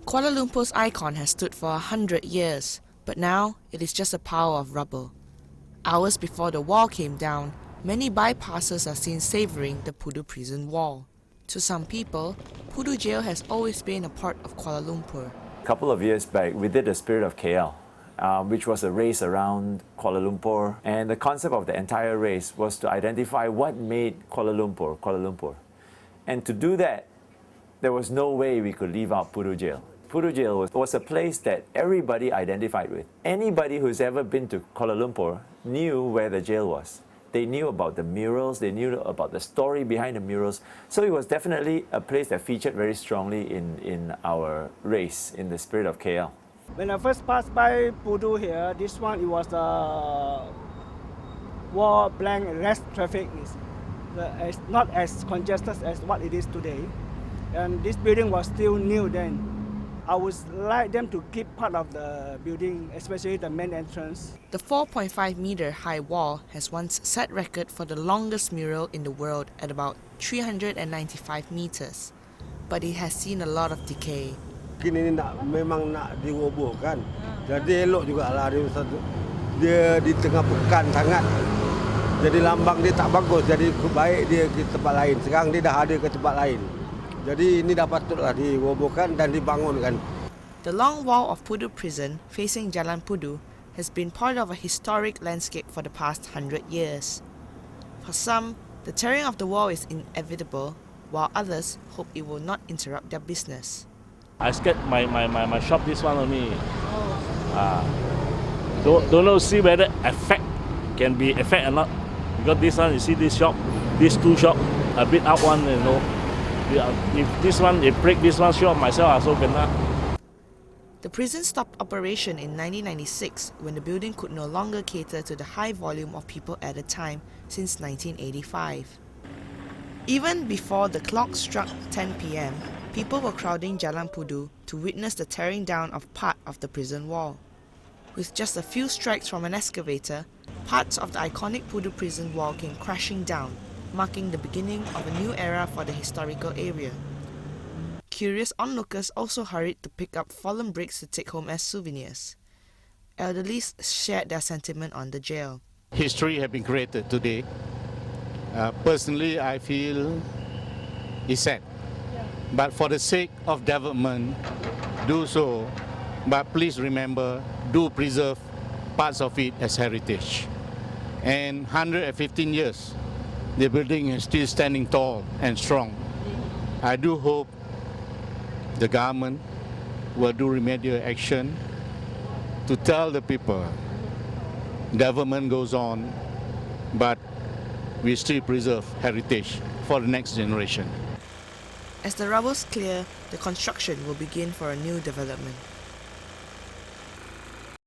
Kuala Lumpur's icon has stood for 100 years, but now it is just a pile of rubble. Hours before the wall came down, many bypassers are seen savouring the Pudu prison wall. To some people, Pudu Jail has always been a part of Kuala Lumpur. A couple of years back, we did the Spirit of KL, which was a race around Kuala Lumpur. And the concept of the entire race was to identify what made Kuala Lumpur, Kuala Lumpur. And to do that, there was no way we could leave out Pudu Jail. Pudu Jail was a place that everybody identified with. Anybody who's ever been to Kuala Lumpur knew where the jail was. They knew about the murals, they knew about the story behind the murals. So it was definitely a place that featured very strongly in our race, in the Spirit of KL. When I first passed by Pudu here, this one, it was the wall blank, less traffic. It's not as congested as what it is today. And this building was still new then. I would like them to keep part of the building, especially the main entrance. The 4.5-meter high wall has once set record for the longest mural in the world at about 395 meters, but it has seen a lot of decay. Kini memang nak dirobohkan. Jadi elok jugalah dia di tengah pekan sangat. Jadi lambang dia tak bagus, jadi baik dia ke tempat lain. Sekarang dia dah ada ke tempat lain. Jadi ini dah patutlah dirobohkan dan dibangunkan. The long wall of Pudu prison facing Jalan Pudu has been part of a historic landscape for the past 100 years. For some, the tearing of the wall is inevitable, while others hope it will not interrupt their business. I scared my shop, this one only. Don't know, see whether can be effect or not. Because this one, you see this shop, these two shop, a bit up one, you know. If this one, they break this one shop, myself also kena. The prison stopped operation in 1996 when the building could no longer cater to the high volume of people at a time since 1985. Even before the clock struck 10 p.m., people were crowding Jalan Pudu to witness the tearing down of part of the prison wall. With just a few strikes from an excavator, parts of the iconic Pudu prison wall came crashing down, marking the beginning of a new era for the historical area. Curious onlookers also hurried to pick up fallen bricks to take home as souvenirs. Elderlies shared their sentiment on the jail. History has been created today. Personally, I feel it's sad. But for the sake of development, do so. But please remember, do preserve parts of it as heritage. And 115 years, the building is still standing tall and strong. I do hope the government will do remedial action to tell the people development goes on, but we still preserve heritage for the next generation. As the rubbles clear, the construction will begin for a new development.